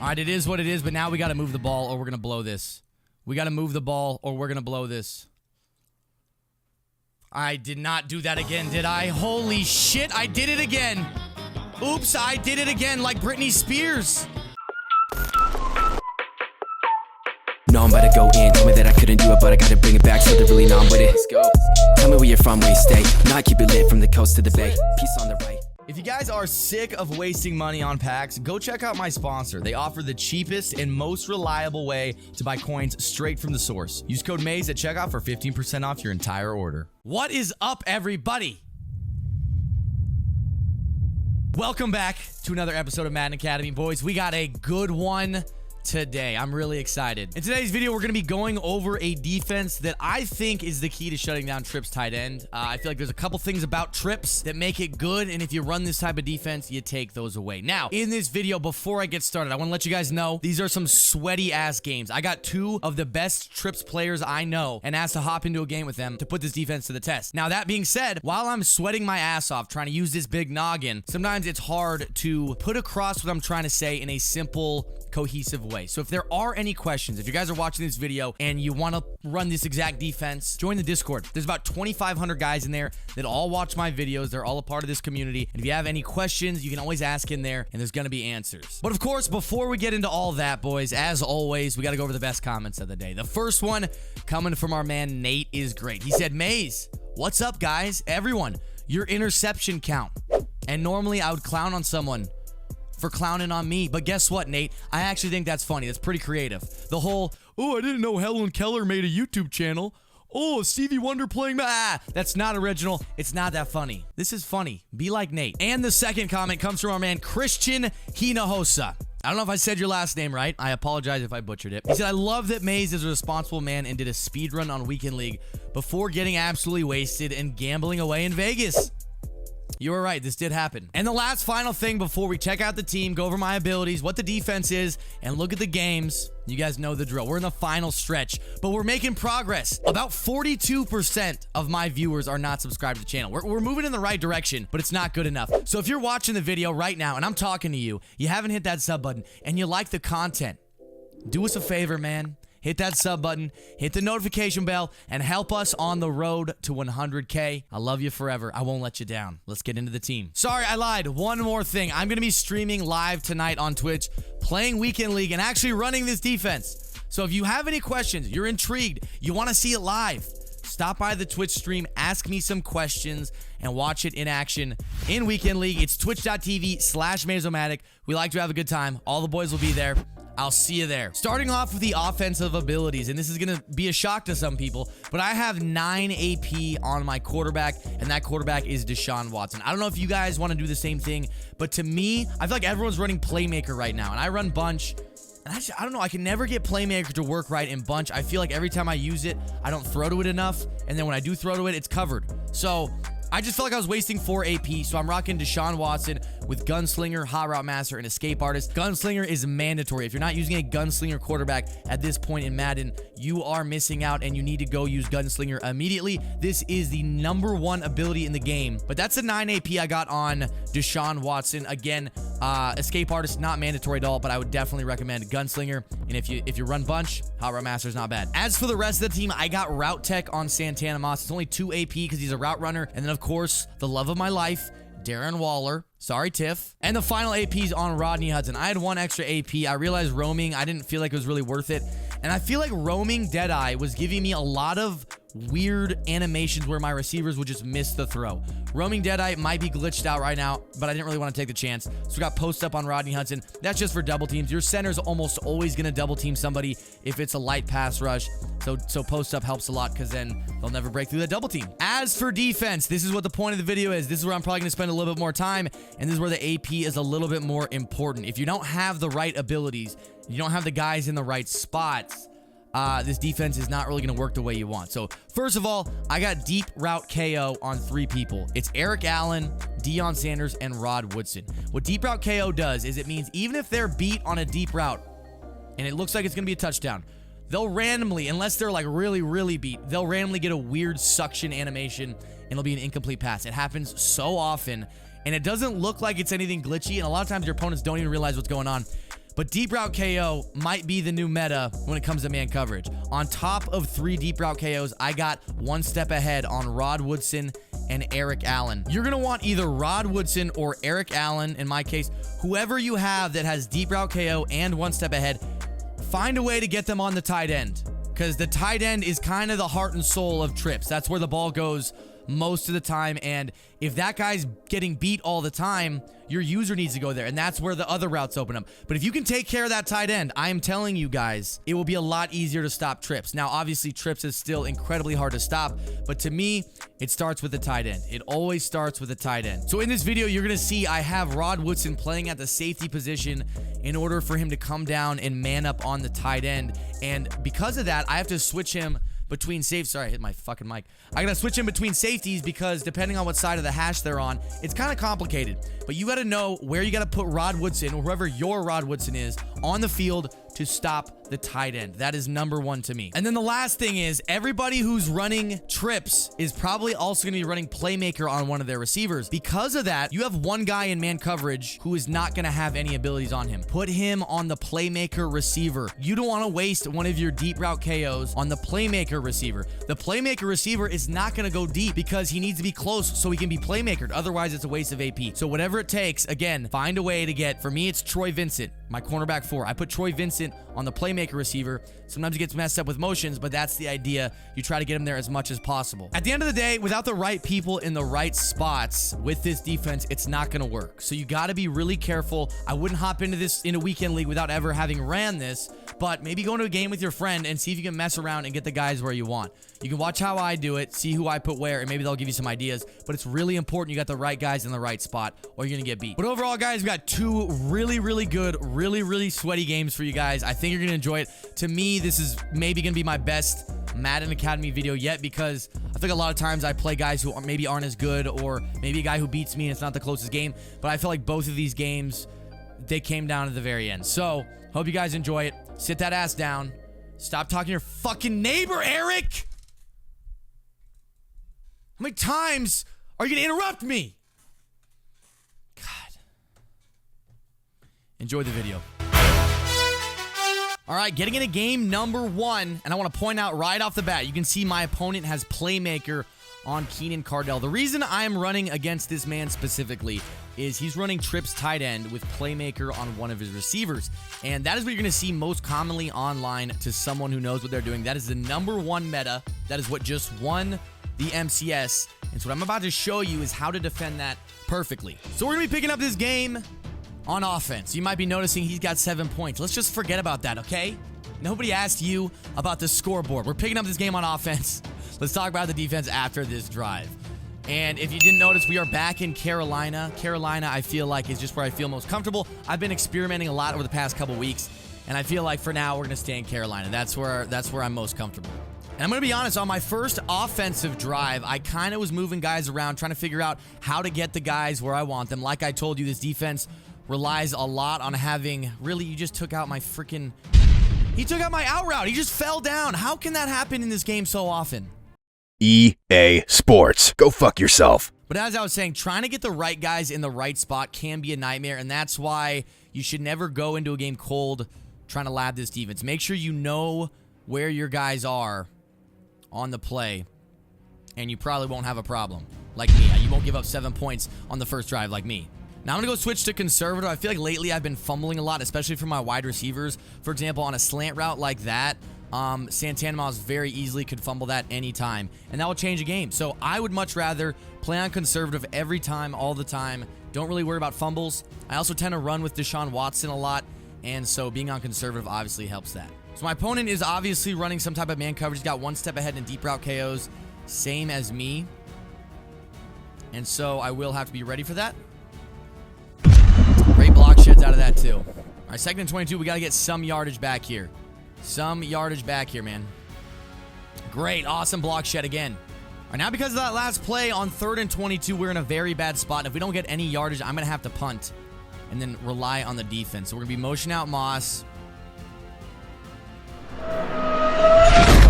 All right, it is what it is, but now we got to move the ball or we're going to blow this. We got to move the ball or we're going to blow this. I did not do that again, did I? Holy shit, I did it again. Oops, I did it again like Britney Spears. No, I'm about to go in. Told me that I couldn't do it, but I gotta bring it back, so they're really numb with it. Let's go. Tell me where you're from, where you stay. Now I keep it lit from the coast to the bay. Peace on the right. If you guys are sick of wasting money on packs, go check out my sponsor. They offer the cheapest and most reliable way to buy coins straight from the source. Use code MAZE at checkout for 15% off your entire order. What is up, everybody? Welcome back to another episode of Madden Academy. Boys, we got a good one today. I'm really excited. In today's video, we're going to be going over a defense that I think is the key to shutting down Tripp's tight end. I feel like there's a couple things about Trips that make it good, and if you run this type of defense, you take those away. Now, in this video, before I get started, I want to let you guys know these are some sweaty-ass games. I got two of the best Trips players I know and asked to hop into a game with them to put this defense to the test. Now, that being said, while I'm sweating my ass off trying to use this big noggin, sometimes it's hard to put across what I'm trying to say in a simple, cohesive way. So if there are any questions, if you guys are watching this video and you want to run this exact defense, join the Discord. There's about 2,500 guys in there that all watch my videos. They're all a part of this community. And if you have any questions, you can always ask in there and there's going to be answers. But of course, before we get into all that, boys, as always, we got to go over the best comments of the day. The first one coming from our man Nate is great. He said, "Maze, what's up, guys? Everyone, your interception count." And normally I would clown on someone for clowning on me, but guess what, Nate? I actually think that's funny. That's pretty creative. The whole, oh, I didn't know Helen Keller made a YouTube channel. Oh, Stevie Wonder playing, that's not original. It's not that funny. This is funny. Be like Nate. And the second comment comes from our man Christian Hinojosa. I don't know if I said your last name right. I apologize if I butchered it. He said, "I love that Maze is a responsible man and did a speed run on Weekend League before getting absolutely wasted and gambling away in Vegas." You were right. This did happen. And the last final thing before we check out the team, go over my abilities, what the defense is, and look at the games. You guys know the drill. We're in the final stretch, but we're making progress. About 42% of my viewers are not subscribed to the channel. We're moving in the right direction, but it's not good enough. So if you're watching the video right now and I'm talking to you, you haven't hit that sub button, and you like the content, do us a favor, man. Hit that sub button, hit the notification bell, and help us on the road to 100K. I love you forever. I won't let you down. Let's get into the team. Sorry, I lied. One more thing. I'm going to be streaming live tonight on Twitch, playing Weekend League, and actually running this defense. So if you have any questions, you're intrigued, you want to see it live, stop by the Twitch stream, ask me some questions, and watch it in action in Weekend League. It's twitch.tv/Mazomatic. We like to have a good time. All the boys will be there. I'll see you there. Starting off with the offensive abilities, and this is going to be a shock to some people, but I have 9 AP on my quarterback, and that quarterback is Deshaun Watson. I don't know if you guys want to do the same thing, but to me, I feel like everyone's running Playmaker right now, and I run Bunch. And actually, I don't know, I can never get Playmaker to work right in Bunch. I feel like every time I use it, I don't throw to it enough, and then when I do throw to it, it's covered. So I just felt like I was wasting 4 AP, so I'm rocking Deshaun Watson with Gunslinger, Hot Route Master, and Escape Artist. Gunslinger is mandatory. If you're not using a Gunslinger quarterback at this point in Madden, you are missing out, and you need to go use Gunslinger immediately. This is the #1 ability in the game, but that's a 9 AP I got on Deshaun Watson. Again, Escape Artist, not mandatory at all, but I would definitely recommend Gunslinger, and if you run Bunch, Hot Route Master is not bad. As for the rest of the team, I got Route Tech on Santana Moss. It's only 2 AP because he's a route runner, and then of course, the love of my life, Darren Waller. Sorry, Tiff. And the final AP's on Rodney Hudson. I had 1 extra AP. I realized roaming, I didn't feel like it was really worth it. And I feel like roaming Deadeye was giving me a lot of weird animations where my receivers would just miss the throw. Roaming Deadeye might be glitched out right now, but I didn't really want to take the chance. So we got post up on Rodney Hudson. That's just for double teams. Your center's almost always going to double team somebody if it's a light pass rush. So post up helps a lot because then they'll never break through that double team. As for defense, this is what the point of the video is. This is where I'm probably going to spend a little bit more time, and this is where the AP is a little bit more important. If you don't have the right abilities, you don't have the guys in the right spots, this defense is not really going to work the way you want. So first of all, I got deep route KO on 3 people. It's Eric Allen, Deion Sanders, and Rod Woodson. What deep route KO does is it means even if they're beat on a deep route and it looks like it's going to be a touchdown, they'll randomly, unless they're like really beat, they'll randomly get a weird suction animation and it'll be an incomplete pass. It happens so often, and it doesn't look like it's anything glitchy, and a lot of times your opponents don't even realize what's going on. But deep route KO might be the new meta when it comes to man coverage. On top of 3 deep route KOs, I got one step ahead on Rod Woodson and Eric Allen. You're going to want either Rod Woodson or Eric Allen, in my case, whoever you have that has deep route KO and one step ahead, find a way to get them on the tight end, because the tight end is kind of the heart and soul of trips. That's where the ball goes most of the time, and if that guy's getting beat all the time, your user needs to go there, and that's where the other routes open up. But if you can take care of that tight end, I am telling you guys, it will be a lot easier to stop trips. Now, obviously, trips is still incredibly hard to stop, but to me, it starts with the tight end. It always starts with the tight end. So in this video, you're going to see I have Rod Woodson playing at the safety position in order for him to come down and man up on the tight end, and because of that, I have to switch him between safe. Sorry, I hit my fucking mic. I gotta switch in between safeties because depending on what side of the hash they're on, it's kind of complicated. But you gotta know where you gotta put Rod Woodson, or whoever your Rod Woodson is, on the field to stop the tight end. That is number one to me. And then the last thing is, everybody who's running trips is probably also going to be running playmaker on one of their receivers. Because of that, you have one guy in man coverage who is not going to have any abilities on him. Put him on the playmaker receiver. You don't want to waste one of your deep route KOs on the playmaker receiver. The playmaker receiver is not going to go deep because he needs to be close so he can be playmakered. Otherwise, it's a waste of AP. So whatever it takes, again, find a way to get, for me, it's Troy Vincent, my cornerback 4. I put Troy Vincent on the playmaker receiver. Sometimes he gets messed up with motions, but that's the idea. You try to get him there as much as possible. At the end of the day, without the right people in the right spots with this defense, it's not going to work. So you got to be really careful. I wouldn't hop into this in a weekend league without ever having ran this, but maybe go into a game with your friend and see if you can mess around and get the guys where you want. You can watch how I do it, see who I put where, and maybe they'll give you some ideas, but it's really important you got the right guys in the right spot or you're going to get beat. But overall, guys, we got 2 really good, really sweaty games for you guys. I think you're going to enjoy it. To me, this is maybe going to be my best Madden Academy video yet, because I think a lot of times I play guys who maybe aren't as good, or maybe a guy who beats me and it's not the closest game, but I feel like both of these games, they came down to the very end. So, hope you guys enjoy it. Sit that ass down. Stop talking to your fucking neighbor, Eric! How many times are you going to interrupt me? God. Enjoy the video. All right, getting into game number 1, and I want to point out right off the bat, you can see my opponent has playmaker on Keenan Cardell. The reason I am running against this man specifically is he's running trips tight end with playmaker on one of his receivers, and that is what you're going to see most commonly online to someone who knows what they're doing. That is the number 1 meta. That is what just won the MCS, and so what I'm about to show you is how to defend that perfectly. So we're going to be picking up this game on offense. You might be noticing he's got 7 points. Let's just forget about that, okay? Nobody asked you about the scoreboard. We're picking up this game on offense. Let's talk about the defense after this drive. And if you didn't notice, we are back in Carolina. Carolina, I feel like, is just where I feel most comfortable. I've been experimenting a lot over the past couple weeks, and I feel like for now we're going to stay in Carolina. That's where I'm most comfortable. And I'm going to be honest, on my first offensive drive, I kind of was moving guys around, trying to figure out how to get the guys where I want them. Like I told you, this defense relies a lot on having... Really, you just took out my freaking... He took out my out route. He just fell down. How can that happen in this game so often? EA Sports. Go fuck yourself. But as I was saying, trying to get the right guys in the right spot can be a nightmare, and that's why you should never go into a game cold trying to lab this defense. Make sure you know where your guys are on the play, and you probably won't have a problem like me. You won't give up 7 points on the first drive like me. Now I'm going to go switch to conservative. I feel like lately I've been fumbling a lot, especially for my wide receivers. For example, on a slant route like that, Santana Moss very easily could fumble that anytime, and that will change a game. So I would much rather play on conservative every time, all the time. Don't really worry about fumbles. I also tend to run with Deshaun Watson a lot, and so being on conservative obviously helps that. So my opponent is obviously running some type of man coverage. He's got one step ahead in deep route KOs, same as me. And so I will have to be ready for that. Great block sheds out of that too. All right, 2nd and 22. We got to get some yardage back here. Some yardage back here, man. Great. Awesome block shed again. All right, now because of that last play on 3rd and 22, we're in a very bad spot. And if we don't get any yardage, I'm going to have to punt and then rely on the defense. So we're going to be motion out Moss. So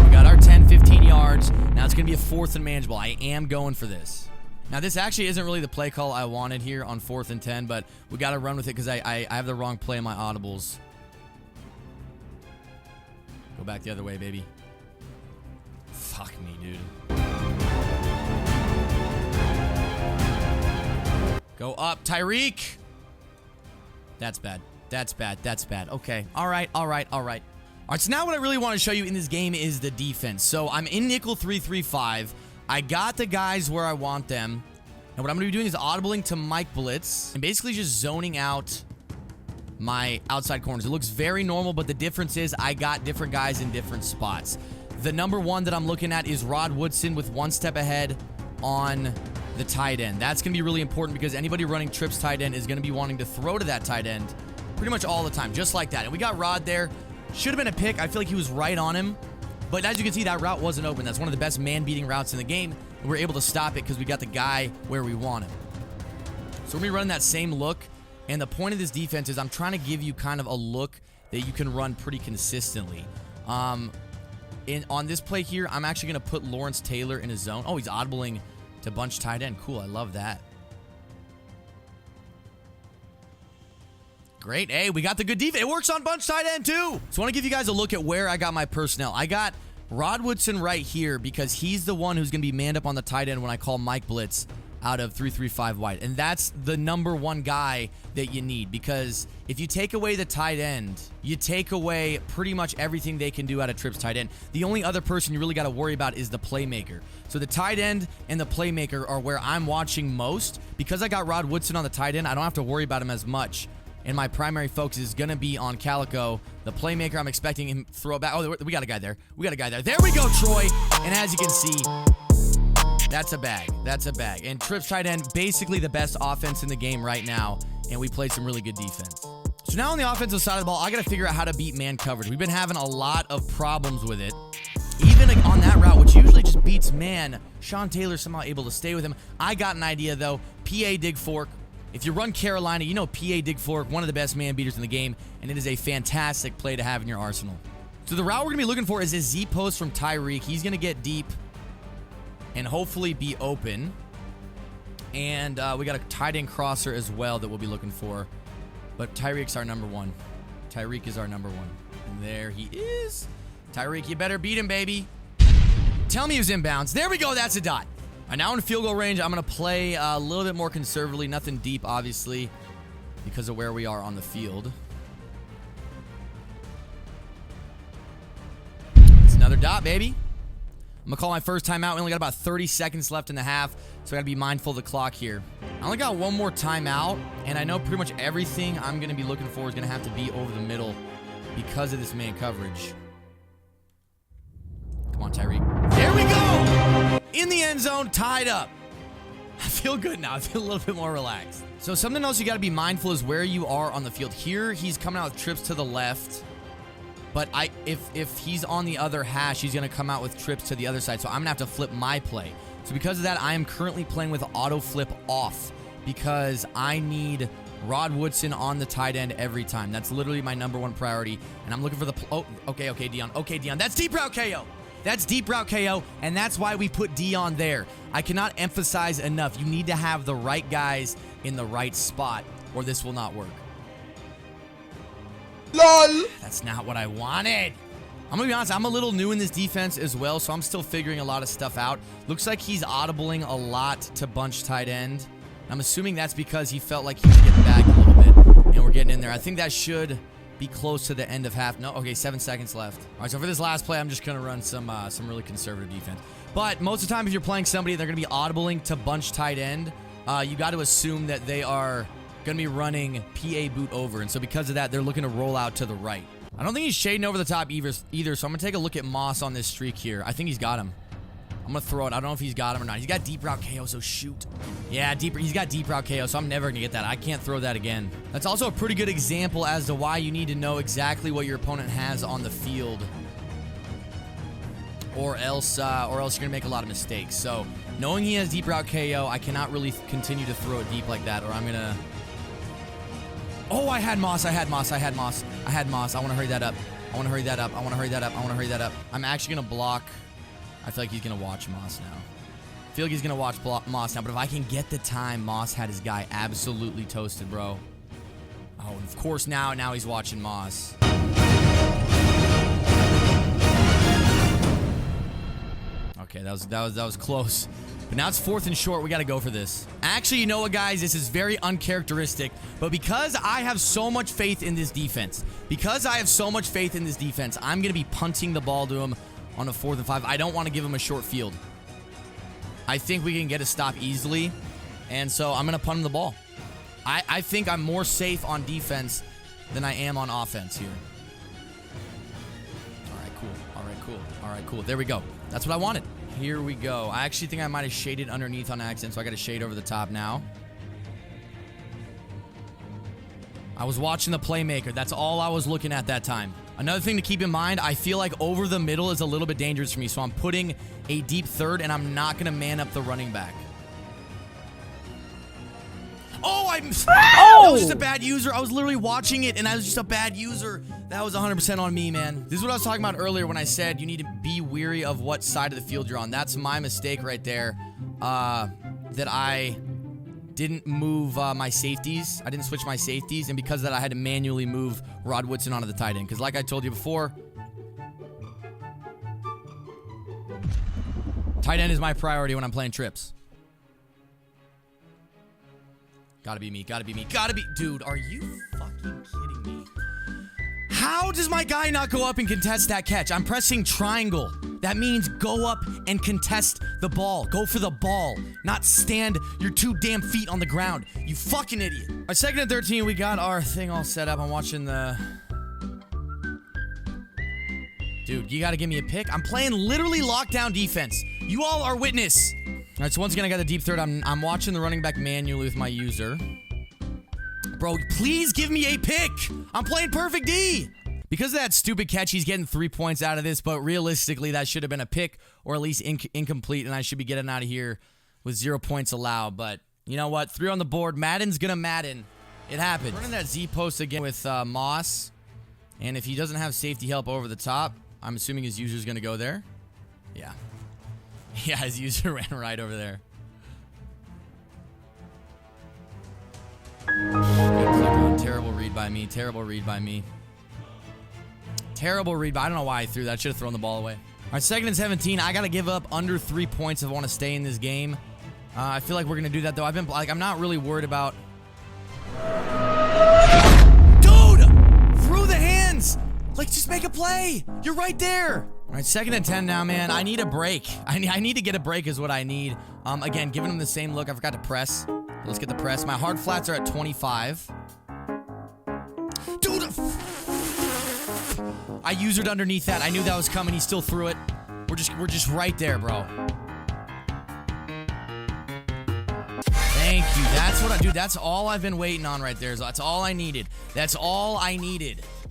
we got our 10, 15 yards. Now it's going to be a 4th and manageable. I am going for this. Now, this actually isn't really the play call I wanted here on 4th and 10, but we got to run with it because I have the wrong play in my audibles. Go back the other way, baby. Fuck me, dude. Go up, Tyreek. That's bad. That's bad. That's bad. Okay. All right. All right. All right. All right. So now what I really want to show you in this game is the defense. So I'm in nickel 3-3-5. I got the guys where I want them. And what I'm going to be doing is audibling to Mike Blitz and basically just zoning out my outside corners. It looks very normal, but the difference is I got different guys in different spots. The number one that I'm looking at is Rod Woodson with one step ahead on the tight end. That's going to be really important because anybody running trips tight end is going to be wanting to throw to that tight end pretty much all the time, just like that. And we got Rod there. Should have been a pick. I feel like he was right on him. But as you can see, that route wasn't open. That's one of the best man-beating routes in the game. And we're able to stop it because we got the guy where we want him. So we're going to be running that same look. And the point of this defense is I'm trying to give you kind of a look that you can run pretty consistently. On this play here, I'm actually going to put Lawrence Taylor in his zone. Oh, he's audibling to bunch tight end. Cool, I love that. Great. Hey, we got the good defense. It works on bunch tight end too. So I want to give you guys a look at where I got my personnel. I got Rod Woodson right here because he's the one who's going to be manned up on the tight end when I call Mike Blitz out of 3-3-5 wide. And that's the number one guy that you need because if you take away the tight end, you take away pretty much everything they can do out of trips tight end. The only other person you really got to worry about is the playmaker. So the tight end and the playmaker are where I'm watching most. Because I got Rod Woodson on the tight end, I don't have to worry about him as much. And my primary focus is going to be on Calico. The playmaker, I'm expecting him to throw back. Oh, we got a guy there. We got a guy there. There we go, Troy. And as you can see, that's a bag. That's a bag. And trips tight end, basically the best offense in the game right now. And we played some really good defense. So now on the offensive side of the ball, I got to figure out how to beat man coverage. We've been having a lot of problems with it. Even on that route, which usually just beats man, Sean Taylor somehow able to stay with him. I got an idea, though. PA dig fork. If you run Carolina, you know PA dig fork, one of the best man beaters in the game, and it is a fantastic play to have in your arsenal. So the route we're going to be looking for is a Z post from Tyreek. He's going to get deep and hopefully be open. And we got a tight end crosser as well that we'll be looking for. But Tyreek's our number one. Tyreek is our number one. And there he is. Tyreek, you better beat him, baby. Tell me he was inbounds. There we go. That's a dot. All right, now in field goal range, I'm going to play a little bit more conservatively. Nothing deep, obviously, because of where we are on the field. It's another dot, baby. I'm going to call my first timeout. We only got about 30 seconds left in the half, so I got to be mindful of the clock here. I only got one more timeout, and I know pretty much everything I'm going to be looking for is going to have to be over the middle because of this man coverage. Come on, Tyreek. There we go! In the end zone, tied up. I feel good now. I feel a little bit more relaxed. So something else you got to be mindful is where you are on the field. Here, he's coming out with trips to the left. But if he's on the other hash, he's going to come out with trips to the other side. So I'm going to have to flip my play. So because of that, I am currently playing with auto flip off because I need Rod Woodson on the tight end every time. That's literally my number one priority. And I'm looking for the... Oh, okay, Dion. Okay, Dion. That's deep route KO. That's deep route KO, and that's why we put Dion there. I cannot emphasize enough. You need to have the right guys in the right spot, or this will not work. LOL! That's not what I wanted. I'm going to be honest, I'm a little new in this defense as well, so I'm still figuring a lot of stuff out. Looks like he's audibling a lot to bunch tight end. I'm assuming that's because he felt like he was getting back a little bit, and we're getting in there. I think that should be close to the end of half. No, okay, 7 seconds left. All right, so for this last play, I'm just going to run some really conservative defense. But most of the time, if you're playing somebody, they're going to be audibling to bunch tight end. You got to assume that they are going to be running PA boot over. And so because of that, they're looking to roll out to the right. I don't think he's shading over the top either, so I'm going to take a look at Moss on this streak here. I think he's got him. I'm going to throw it. I don't know if he's got him or not. He's got deep route KO, so shoot. Yeah, he's got deep route KO, so I'm never going to get that. I can't throw that again. That's also a pretty good example as to why you need to know exactly what your opponent has on the field. Or else you're going to make a lot of mistakes. So knowing he has deep route KO, I cannot really continue to throw it deep like that, or I'm going to... Oh, I had Moss. I want to hurry that up. I'm actually going to block... I feel like he's going to watch Moss now. But if I can get the time, Moss had his guy absolutely toasted, bro. Oh, and of course now he's watching Moss. Okay, that was close. But now it's 4th and short. We got to go for this. Actually, you know what, guys? This is very uncharacteristic. But because I have so much faith in this defense, I'm going to be punting the ball to him on a 4th and 5. I don't want to give him a short field. I think we can get a stop easily. And so I'm going to punt him the ball. I think I'm more safe on defense than I am on offense here. All right, cool. There we go. That's what I wanted. Here we go. I actually think I might have shaded underneath on accident, so I got to shade over the top now. I was watching the playmaker. That's all I was looking at that time. Another thing to keep in mind, I feel like over the middle is a little bit dangerous for me, so I'm putting a deep third, and I'm not going to man up the running back. Oh, that was just a bad user. I was literally watching it, and I was just a bad user. That was 100% on me, man. This is what I was talking about earlier when I said you need to be weary of what side of the field you're on. That's my mistake right there, that I didn't move my safeties. I didn't switch my safeties, and because of that, I had to manually move Rod Woodson onto the tight end. Because like I told you before, tight end is my priority when I'm playing trips. Gotta be me. Dude, are you fucking kidding me? How does my guy not go up and contest that catch? I'm pressing triangle. That means go up and contest the ball. Go for the ball, not stand your 2 damn feet on the ground. You fucking idiot. All right, 2nd and 13, we got our thing all set up. I'm watching the... Dude, you gotta give me a pick. I'm playing literally lockdown defense. You all are witness. All right, so once again, I got the deep third. I'm watching the running back manually with my user. Bro, please give me a pick. I'm playing perfect D. Because of that stupid catch, he's getting 3 points out of this, but realistically, that should have been a pick or at least incomplete, and I should be getting out of here with 0 points allowed. But you know what? 3 on the board. Madden's gonna Madden. It happened. Running that Z post again with Moss, and if he doesn't have safety help over the top, I'm assuming his user's gonna go there. Yeah. Yeah, his user ran right over there. Good click on. Terrible read by me. I don't know why I threw that. I should have thrown the ball away. All right, 2nd and 17. I got to give up under 3 points if I want to stay in this game. I feel like we're going to do that, though. I'm not really worried about... Dude! Through the hands! Like, just make a play. You're right there. All right, 2nd and 10 now, man. I need a break. I need to get a break is what I need. Again, giving him the same look. I forgot to press. Let's get the press. My hard flats are at 25. Dude! I usered underneath that. I knew that was coming. He still threw it. We're just right there, bro. Thank you. That's what I do. That's all I've been waiting on right there. That's all I needed. All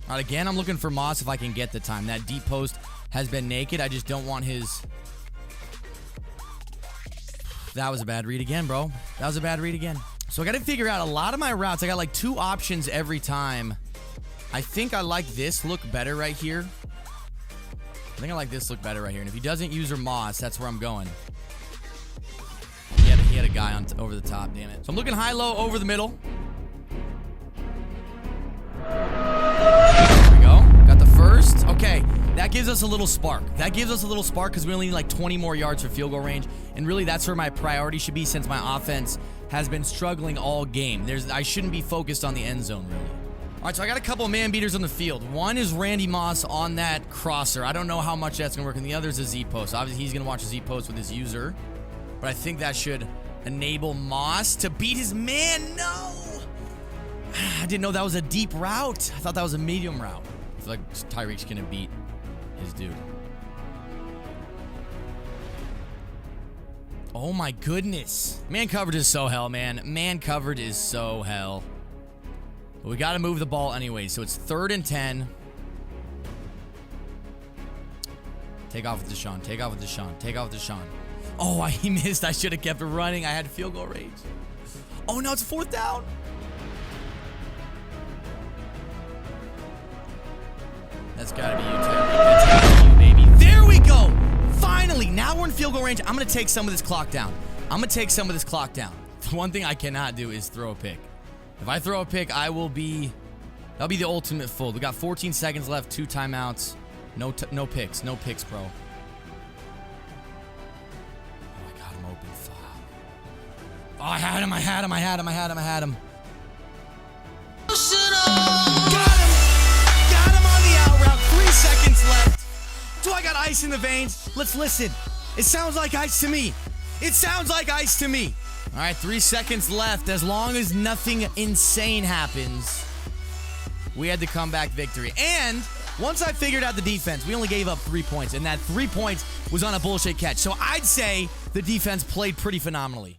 right, again, I'm looking for Moss if I can get the time. That deep post has been naked. I just don't want his... That was a bad read again, bro. So I got to figure out a lot of my routes. I got like 2 options every time. I think I like this look better right here. And if he doesn't use her Moss, that's where I'm going. He had a guy on over the top, damn it. So I'm looking high-low over the middle. There we go. Got the first. Okay, that gives us a little spark. Because we only need like 20 more yards for field goal range. And really, that's where my priority should be since my offense has been struggling all game. I shouldn't be focused on the end zone, really. All right, so I got a couple man beaters on the field. One is Randy Moss on that crosser. I don't know how much that's going to work. And the other is a Z post. Obviously, he's going to watch a Z post with his user. But I think that should enable Moss to beat his man. No! I didn't know that was a deep route. I thought that was a medium route. I feel like Tyreek's going to beat his dude. Oh my goodness. Man coverage is so hell, man. But we got to move the ball anyway. So it's 3rd and 10. Take off with Deshaun. Oh, he missed. I should have kept it running. I had field goal range. Oh, no, it's 4th down. That's got to be you, Tyreek. That's got to be you, baby. There we go. Finally, now we're in field goal range. I'm going to take some of this clock down. The one thing I cannot do is throw a pick. If I throw a pick, that'll be the ultimate fold. We got 14 seconds left, 2 timeouts. No picks, bro. Oh, I had him. Got him on the out route. 3 seconds left. Do I got ice in the veins? Let's listen. It sounds like ice to me. All right, 3 seconds left. As long as nothing insane happens, we had the comeback victory. And once I figured out the defense, we only gave up 3 points, and that 3 points was on a bullshit catch. So I'd say the defense played pretty phenomenally.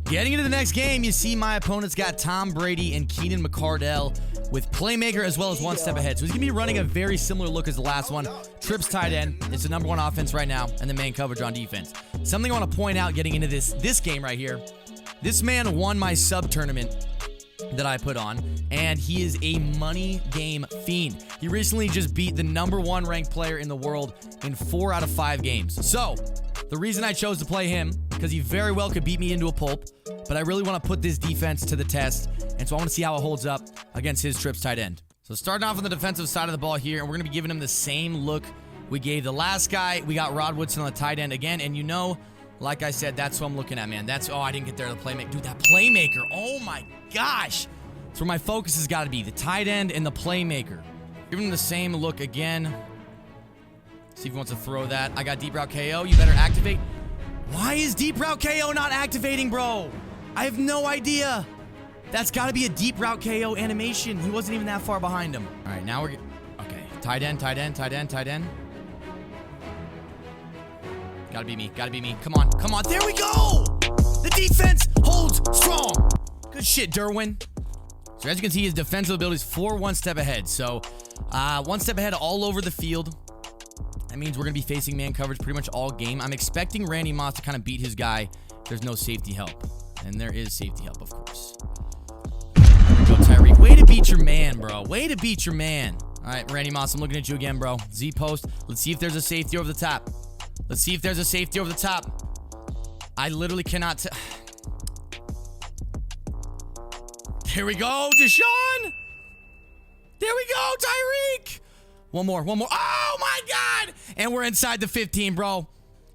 Getting into the next game, you see my opponent's got Tom Brady and Keenan McCardell with playmaker as well as one step ahead. So he's going to be running a very similar look as the last one. Trips tight end. It's the number 1 offense right now, and the main coverage on defense. Something I want to point out getting into this game right here. This man won my sub tournament that I put on, and he is a money game fiend. He recently just beat the number 1 ranked player in the world in 4 out of 5 games. So the reason I chose to play him, because he very well could beat me into a pulp, but I really want to put this defense to the test, and so I want to see how it holds up against his Trips tight end. So starting off on the defensive side of the ball here, and we're going to be giving him the same look we gave the last guy. We got Rod Woodson on the tight end again, and you know, like I said, that's what I'm looking at, man. I didn't get there, the playmaker. Dude, that playmaker, oh my gosh. That's where my focus has got to be, the tight end and the playmaker. Giving him the same look again. See if he wants to throw that. I got deep route KO. You better activate. Why is deep route KO not activating, bro? I have no idea. That's got to be a deep route KO animation. He wasn't even that far behind him. All right, now we're... Okay, tight end. Gotta be me. Come on. There we go! The defense holds strong. Good shit, Derwin. So as you can see, his defensive ability is 4 1 step ahead. So 1 step ahead all over the field. That means we're going to be facing man coverage pretty much all game. I'm expecting Randy Moss to kind of beat his guy. There's no safety help. And there is safety help, of course. There we go, Tyreek. Way to beat your man, bro. Way to beat your man. All right, Randy Moss, I'm looking at you again, bro. Z-post. Let's see if there's a safety over the top. I literally cannot... Here we go, Deshaun. There we go, Tyreek. One more. Oh, my God. And we're inside the 15, bro.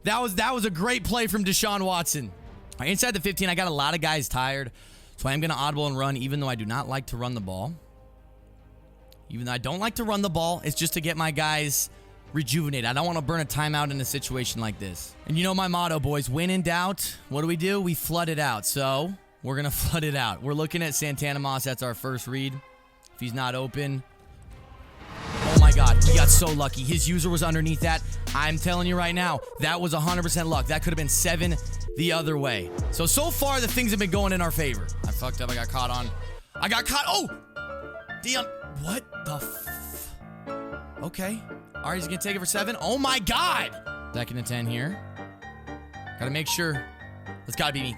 That was a great play from Deshaun Watson. All right, inside the 15, I got a lot of guys tired. So I am going to audible and run, even though I do not like to run the ball. Even though I don't like to run the ball, it's just to get my guys rejuvenated. I don't want to burn a timeout in a situation like this. And you know my motto, boys. When in doubt, what do? We flood it out. So we're going to flood it out. We're looking at Santana Moss. That's our first read. If he's not open... Oh my God, we got so lucky. His user was underneath that. I'm telling you right now, that was 100% luck. That could have been 7 the other way. So far, the things have been going in our favor. I fucked up. I got caught. Oh! Dion, what the Okay. All right, he's going to take it for 7. Oh my God! 2nd and 10 here. Got to make sure. It's got to be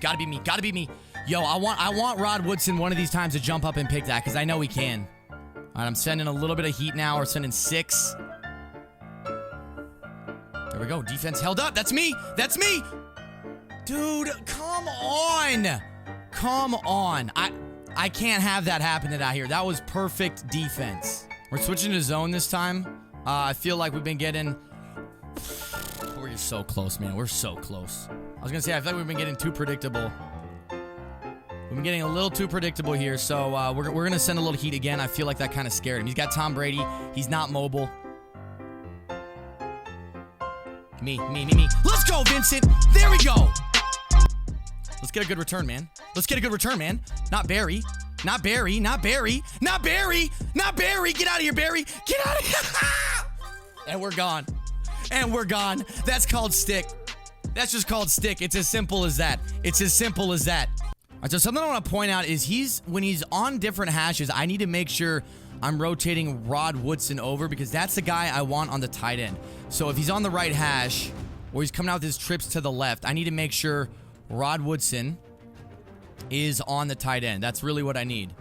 me. Yo, I want Rod Woodson one of these times to jump up and pick that, because I know he can. All right, I'm sending a little bit of heat now. We're sending 6. There we go. Defense held up. That's me. Dude, come on. I can't have that happen out here. That was perfect defense. We're switching to zone this time. I feel like we've been getting... We're so close, man. We're so close. I was going to say, I feel like we've been getting too predictable. We've been getting a little too predictable here, so we're going to send a little heat again. I feel like that kind of scared him. He's got Tom Brady. He's not mobile. Me. Let's go, Vincent. There we go. Let's get a good return, man. Not Barry. Get out of here, Barry. Get out of here. And we're gone. That's called stick. That's just called stick. It's as simple as that. All right, so something I want to point out is when he's on different hashes, I need to make sure I'm rotating Rod Woodson over, because that's the guy I want on the tight end. So if he's on the right hash or he's coming out with his trips to the left, I need to make sure Rod Woodson is on the tight end. That's really what I need.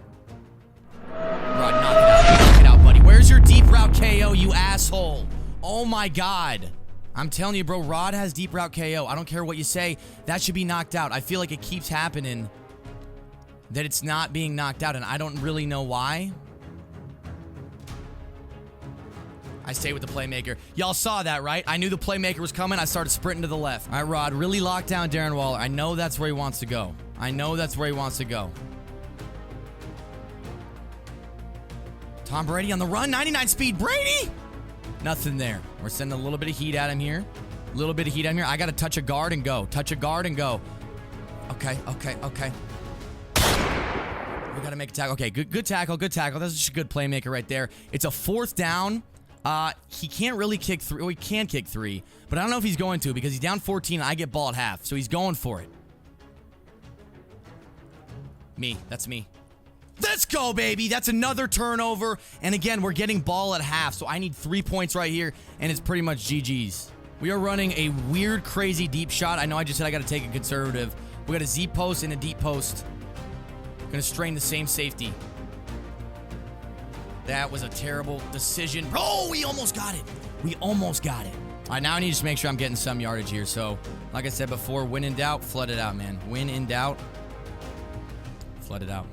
Rod, knock it out, buddy. Where's your deep route KO, you asshole? Oh my God. I'm telling you, bro, Rod has deep route KO. I don't care what you say. That should be knocked out. I feel like it keeps happening that it's not being knocked out, and I don't really know why. I stay with the playmaker. Y'all saw that, right? I knew the playmaker was coming. I started sprinting to the left. All right, Rod, really lock down Darren Waller. I know that's where he wants to go. I know that's where he wants to go. Tom Brady on the run. 99 speed. Brady! Nothing there. We're sending a little bit of heat at him here. A little bit of heat at him here. I got to touch a guard and go. Touch a guard and go. Okay. We got to make a tackle. Okay, good tackle. That's just a good playmaker right there. It's a 4th down. He can't really kick 3. Well, he can kick 3, but I don't know if he's going to because he's down 14 and I get ball at half, so he's going for it. That's me. Let's go, baby. That's another turnover. And again, we're getting ball at half, so I need 3 points right here, and it's pretty much GG's. We are running a weird, crazy deep shot. I know I just said I got to take a conservative. We got a Z post and a deep post. Gonna strain the same safety. That was a terrible decision. Oh, we almost got it. All right, now I need to just make sure I'm getting some yardage here. So, like I said before, when in doubt, flood it out, man. When in doubt, flood it out.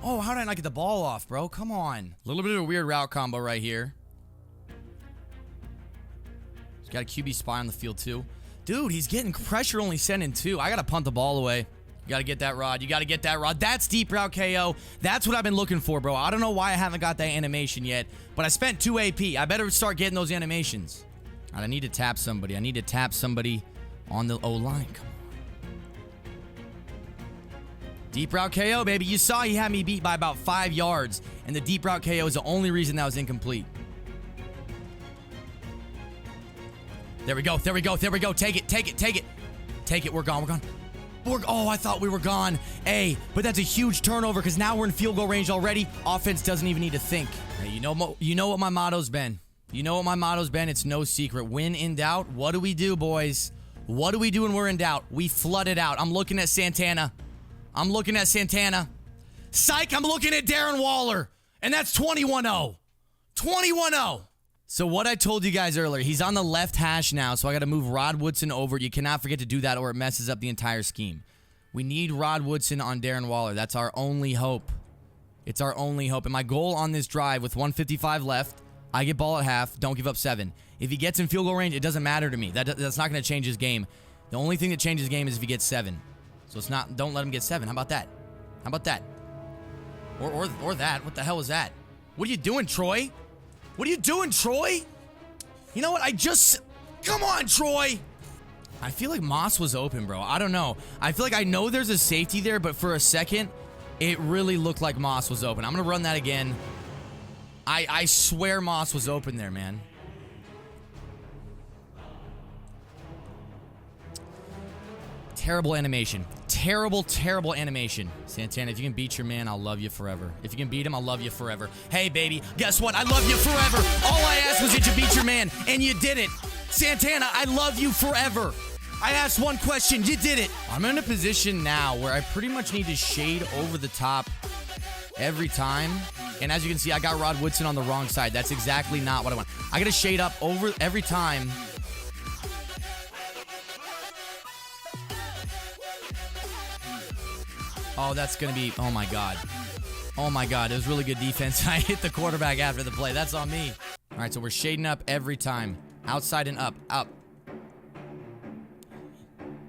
Oh, how did I not get the ball off, bro? Come on. A little bit of a weird route combo right here. He's got a QB spy on the field, too. Dude, he's getting pressure only sending 2. I got to punt the ball away. You got to get that, Rod. That's deep route KO. That's what I've been looking for, bro. I don't know why I haven't got that animation yet, but I spent 2 AP. I better start getting those animations. All right, I need to tap somebody. On the O-line. Come on. Deep route KO, baby. You saw he had me beat by about 5 yards, and the deep route KO is the only reason that was incomplete. There we go. Take it. We're gone. Oh, I thought we were gone. Hey, but that's a huge turnover because now we're in field goal range already. Offense doesn't even need to think. Hey, you know what my motto's been. It's no secret. When in doubt, what do we do, boys? What do we do when we're in doubt? We flood it out. I'm looking at Santana. Psych, I'm looking at Darren Waller. And that's 21-0. 21-0. So what I told you guys earlier, he's on the left hash now, so I got to move Rod Woodson over. You cannot forget to do that or it messes up the entire scheme. We need Rod Woodson on Darren Waller. That's our only hope. It's our only hope. And my goal on this drive with 1:55 left, I get ball at half, don't give up 7. If he gets in field goal range, it doesn't matter to me. That's not going to change his game. The only thing that changes his game is if he gets 7. So it's not, don't let him get 7. How about that? Or that. What the hell is that? What are you doing, Troy? You know what? Come on, Troy. I feel like Moss was open, bro. I don't know. I feel like I know there's a safety there, but for a second, it really looked like Moss was open. I'm going to run that again. I swear Moss was open there, man. Terrible animation. Terrible animation. Santana, if you can beat your man, I'll love you forever. If you can beat him, I'll love you forever. Hey, baby, guess what? I love you forever. All I asked was that you beat your man, and you did it. Santana, I love you forever. I asked one question. You did it. I'm in a position now where I pretty much need to shade over the top every time. And as you can see, I got Rod Woodson on the wrong side. That's exactly not what I want. I got to shade up over every time. Oh, that's going to be... Oh, my God. It was really good defense. I hit the quarterback after the play. That's on me. All right, so we're shading up every time. Outside and up.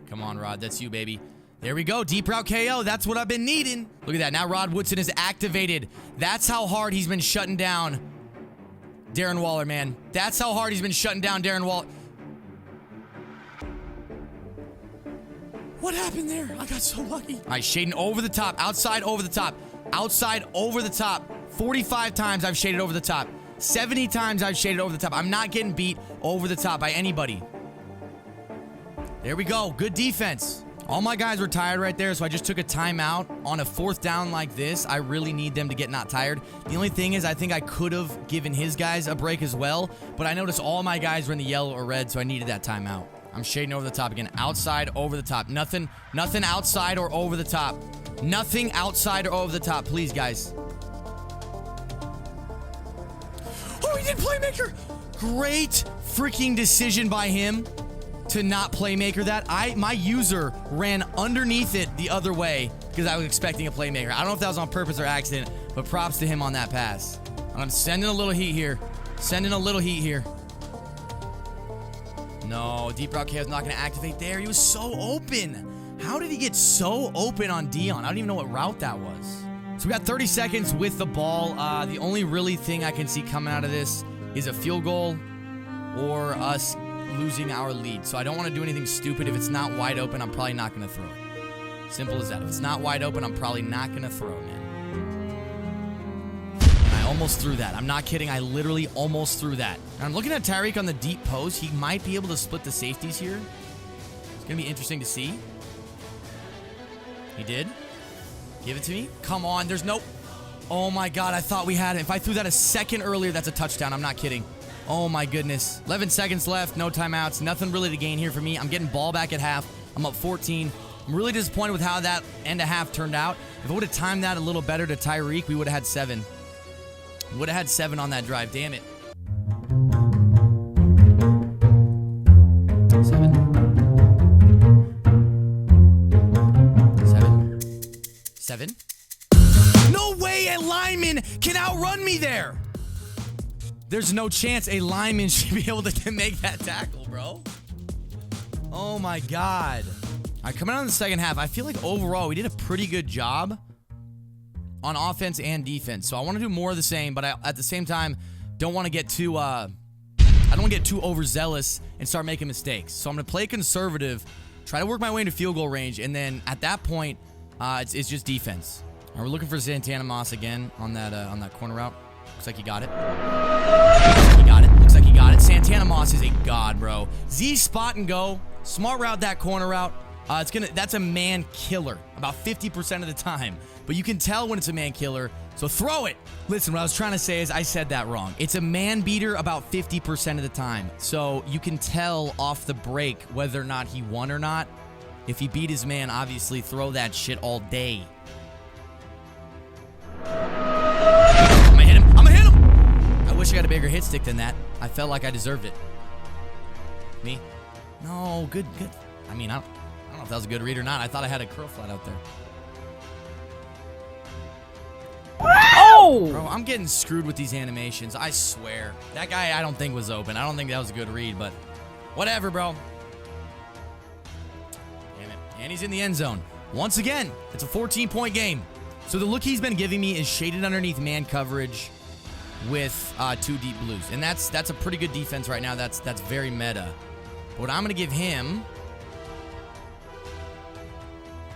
Come on, Rod. That's you, baby. There we go. Deep route KO. That's what I've been needing. Look at that. Now Rod Woodson is activated. That's how hard he's been shutting down Darren Waller, man. That's how hard he's been shutting down Darren Waller. What happened there? I got so lucky. All right, shading over the top. Outside, over the top. 45 times I've shaded over the top. 70 times I've shaded over the top. I'm not getting beat over the top by anybody. There we go. Good defense. All my guys were tired right there, so I just took a timeout. On a 4th down like this, I really need them to get not tired. The only thing is I think I could have given his guys a break as well, but I noticed all my guys were in the yellow or red, so I needed that timeout. I'm shading over the top again. Outside, over the top. Nothing outside or over the top. Nothing outside or over the top. Please, guys. Oh, he did playmaker. Great freaking decision by him to not playmaker that. My user ran underneath it the other way. because I was expecting a playmaker. I don't know if that was on purpose or accident, but props to him on that pass. I'm sending a little heat here. Sending a little heat here. No, deep route KO is not going to activate there. He was so open. How did he get so open on Dion? I don't even know what route that was. So we got 30 seconds with the ball. The only really thing I can see coming out of this is a field goal or us losing our lead. So I don't want to do anything stupid. If it's not wide open, I'm probably not going to throw it. Simple as that. If it's not wide open, I'm probably not going to throw it, man. And I almost threw that. I'm not kidding. I literally almost threw that. And I'm looking at Tyreek on the deep post. He might be able to split the safeties here. It's going to be interesting to see. He did. Give it to me. Come on. There's no... Oh, my God. I thought we had it. If I threw that a second earlier, that's a touchdown. I'm not kidding. Oh, my goodness. 11 seconds left. No timeouts. Nothing really to gain here for me. I'm getting ball back at half. I'm up 14. I'm really disappointed with how that end of half turned out. If I would have timed that a little better to Tyreek, we would have had 7. We would have had 7 on that drive. Damn it. 7. No way a lineman can outrun me there. There's no chance a lineman should be able to make that tackle, bro. Oh, my God. All right, coming out in the second half, I feel like overall we did a pretty good job on offense and defense. So I want to do more of the same, but I, at the same time, don't want to get too I don't want to get too overzealous and start making mistakes. So I'm going to play conservative, try to work my way into field goal range, and then at that point, it's just defense. All right, we're looking for Santana Moss again on that corner route. Looks like he got it. Looks like he got it. Santana Moss is a god, bro. Z spot and go. Smart route, that corner route. That's a man killer about 50% of the time. But you can tell when it's a man killer, so throw it. Listen, what I was trying to say is I said that wrong. It's a man beater about 50% of the time. So you can tell off the break whether or not he won or not. If he beat his man, obviously throw that shit all day. I'm gonna hit him. I wish I got a bigger hit stick than that. I felt like I deserved it. Me? No, good. I mean, I don't know if that was a good read or not. I thought I had a curl flat out there. Oh! Bro, I'm getting screwed with these animations. I swear. That guy I don't think was open. I don't think that was a good read, but whatever, bro. Damn it. And he's in the end zone. Once again, it's a 14-point game. So the look he's been giving me is shaded underneath man coverage with 2 deep blues. And that's a pretty good defense right now. That's very meta. But what I'm going to give him...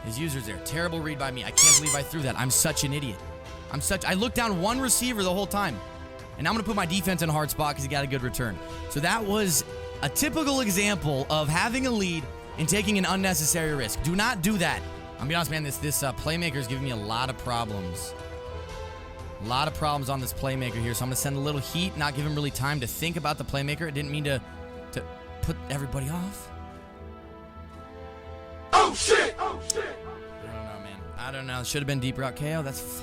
His user's there. Terrible read by me. I can't believe I threw that. I'm such an idiot. I looked down one receiver the whole time. And I'm going to put my defense in a hard spot because he got a good return. So that was a typical example of having a lead and taking an unnecessary risk. Do not do that. I'm going to be honest, man. This playmaker is giving me a lot of problems. A lot of problems on this playmaker here. So I'm going to send a little heat, not give him really time to think about the playmaker. I didn't mean to put everybody off. Oh, shit! I don't know, man. I don't know. It should have been deep route KO. That's...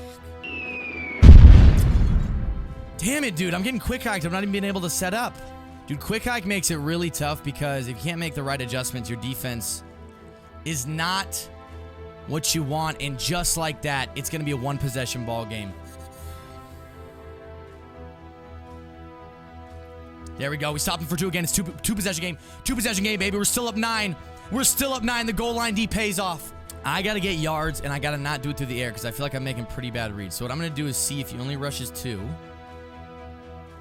Damn it, dude. I'm getting quick hiked. I'm not even being able to set up. Dude, quick hike makes it really tough because if you can't make the right adjustments, your defense is not what you want. And just like that, it's going to be a one-possession ball game. There we go. We stopped him for 2 again. It's two-possession game. Two-possession game, baby. We're still up 9. We're still up 9. The goal line D pays off. I got to get yards, and I got to not do it through the air because I feel like I'm making pretty bad reads. So what I'm going to do is see if he only rushes 2.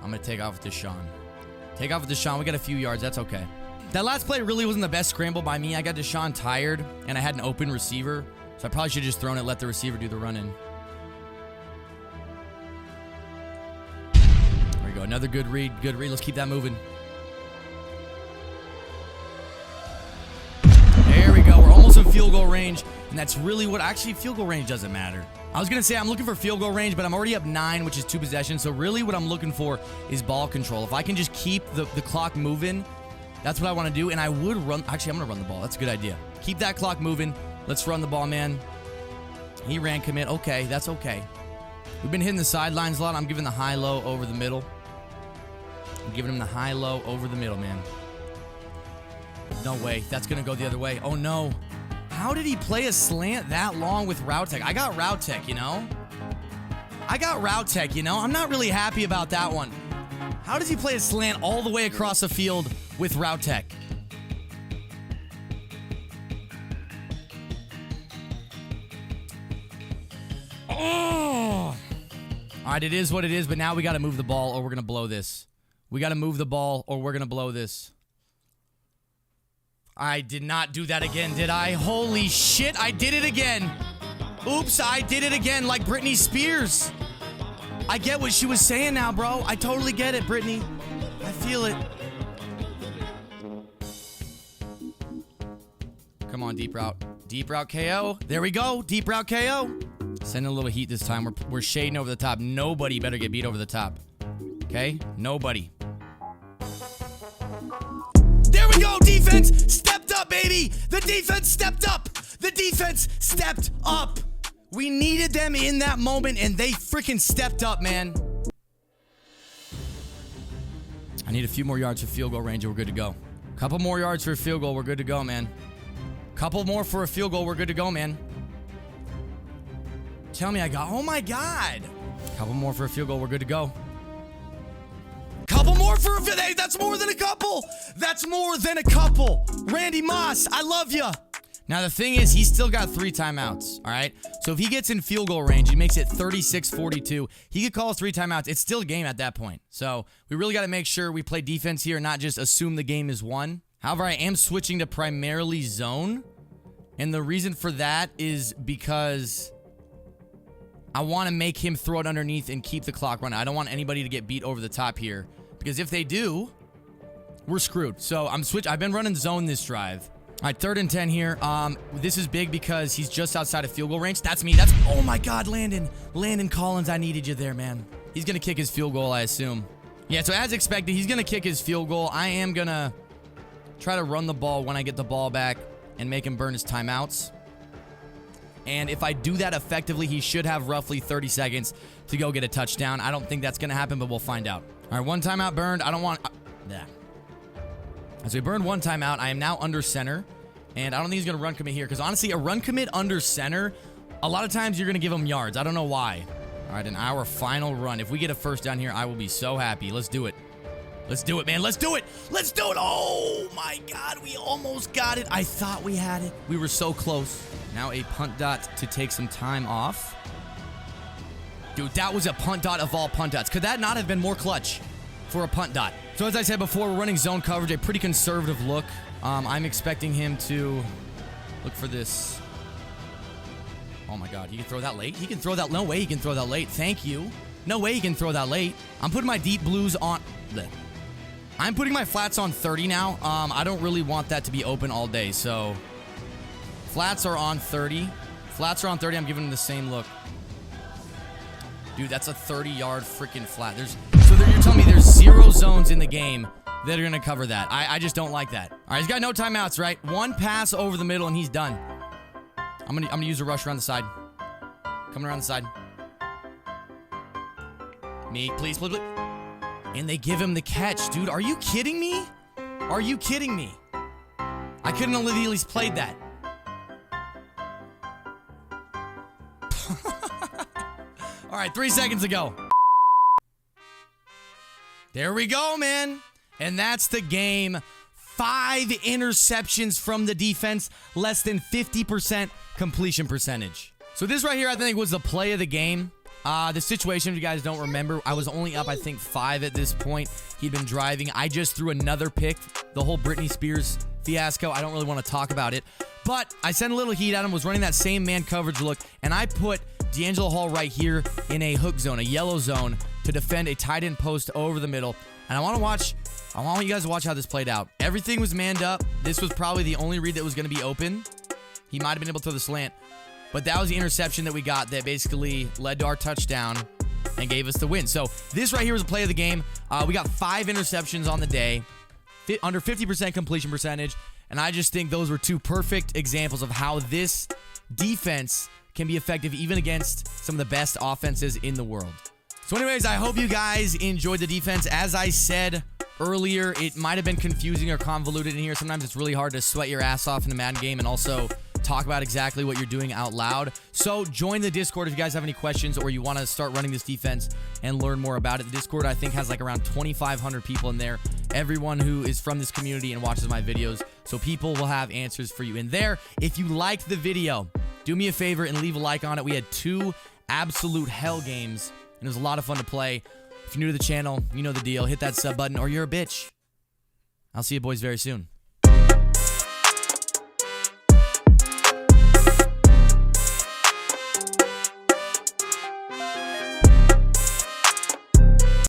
I'm going to take off with Deshaun. Take off with Deshaun. We got a few yards. That's okay. That last play really wasn't the best scramble by me. I got Deshaun tired, and I had an open receiver. So I probably should have just thrown it, let the receiver do the run-in. There we go. Another good read. Good read. Let's keep that moving. There we go. We're almost in field goal range, and that's really what... Actually, field goal range doesn't matter. I was going to say I'm looking for field goal range, but I'm already up 9, which is 2 possessions. So really what I'm looking for is ball control. If I can just keep the clock moving, that's what I want to do. And I would run... Actually, I'm going to run the ball. That's a good idea. Keep that clock moving. Let's run the ball, man. He ran commit. Okay, that's okay. We've been hitting the sidelines a lot. I'm giving the high-low over the middle. I'm giving him the high-low over the middle, man. No way. That's going to go the other way. Oh, no. How did he play a slant that long with route tech? I got route tech, you know? I'm not really happy about that one. How does he play a slant all the way across the field with route tech? Oh! All right, it is what it is, but now we got to move the ball or we're going to blow this. I did not do that again, did I? Holy shit, I did it again. Oops, I did it again like Britney Spears. I get what she was saying now, bro. I totally get it, Britney. I feel it. Come on, deep route. Deep route KO. There we go. Deep route KO. Send a little heat this time. We're shading over the top. Nobody better get beat over the top. Okay? Nobody. There we go. Defense stepped up, baby. The defense stepped up. We needed them in that moment, and they freaking stepped up, man. I need a few more yards for field goal range, and we're good to go. Couple more yards for a field goal, we're good to go, man. Couple more for a field goal, we're good to go, man. Tell me I got... Oh, my God. Couple more for a field goal, we're good to go. Couple more for a... Hey, that's more than a couple. Randy Moss, I love you. Now, the thing is, he's still got 3 timeouts, all right? So if he gets in field goal range, he makes it 36-42. He could call 3 timeouts. It's still a game at that point. So we really got to make sure we play defense here and not just assume the game is won. However, I am switching to primarily zone. And the reason for that is because I want to make him throw it underneath and keep the clock running. I don't want anybody to get beat over the top here. Because if they do, we're screwed. So I've been running zone this drive. All right, 3rd and 10 here. This is big because he's just outside of field goal range. That's me. Oh my God, Landon Collins, I needed you there, man. He's going to kick his field goal, I assume. Yeah, so as expected, he's going to kick his field goal. I am going to try to run the ball when I get the ball back and make him burn his timeouts. And if I do that effectively, he should have roughly 30 seconds to go get a touchdown. I don't think that's going to happen, but we'll find out. All right, 1 timeout burned. I don't want... So we burned 1 timeout. I am now under center. And I don't think he's going to run commit here. Because honestly, a run commit under center, a lot of times you're going to give him yards. I don't know why. All right, our final run. If we get a first down here, I will be so happy. Let's do it. Let's do it, man. Let's do it. Oh, my God. We almost got it. I thought we had it. We were so close. Now a punt dot to take some time off. Dude, that was a punt dot of all punt dots. Could that not have been more clutch for a punt dot? So as I said before, we're running zone coverage, a pretty conservative look. I'm expecting him to look for this. Oh my God, he can throw that late? He can throw that. No way he can throw that late. Thank you. No way he can throw that late. I'm putting my deep blues on. I'm putting my flats on 30 now. I don't really want that to be open all day, so flats are on 30. I'm giving him the same look. Dude, that's a 30-yard freaking flat. You're telling me there's 0 zones in the game that are going to cover that. I just don't like that. All right, he's got no timeouts, right? 1 pass over the middle, and he's done. I'm gonna use a rush around the side. Coming around the side. Me, please. And they give him the catch, dude. Are you kidding me? I couldn't have at least played that. All right, 3 seconds to go. There we go, man. And that's the game. 5 interceptions from the defense, less than 50% completion percentage. So this right here, I think, was the play of the game. The situation, if you guys don't remember, I was only up, I think, 5 at this point. He'd been driving. I just threw another pick. The whole Britney Spears fiasco, I don't really want to talk about it. But I sent a little heat at him, was running that same man coverage look, and I put D'Angelo Hall right here in a hook zone, a yellow zone, to defend a tight end post over the middle. And I want you guys to watch how this played out. Everything was manned up. This was probably the only read that was going to be open. He might have been able to throw the slant. But that was the interception that we got that basically led to our touchdown and gave us the win. So this right here was a play of the game. We got 5 interceptions on the day, under 50% completion percentage. And I just think those were 2 perfect examples of how this defense can be effective even against some of the best offenses in the world. So anyways, I hope you guys enjoyed the defense. As I said earlier, it might have been confusing or convoluted in here. Sometimes it's really hard to sweat your ass off in the Madden game and also talk about exactly what you're doing out loud. So join the Discord if you guys have any questions or you want to start running this defense and learn more about it. The Discord, I think, has like around 2,500 people in there. Everyone who is from this community and watches my videos. So people will have answers for you in there. If you liked the video, do me a favor and leave a like on it. We had 2 absolute hell games, and it was a lot of fun to play. If you're new to the channel, you know the deal. Hit that sub button or you're a bitch. I'll see you boys very soon.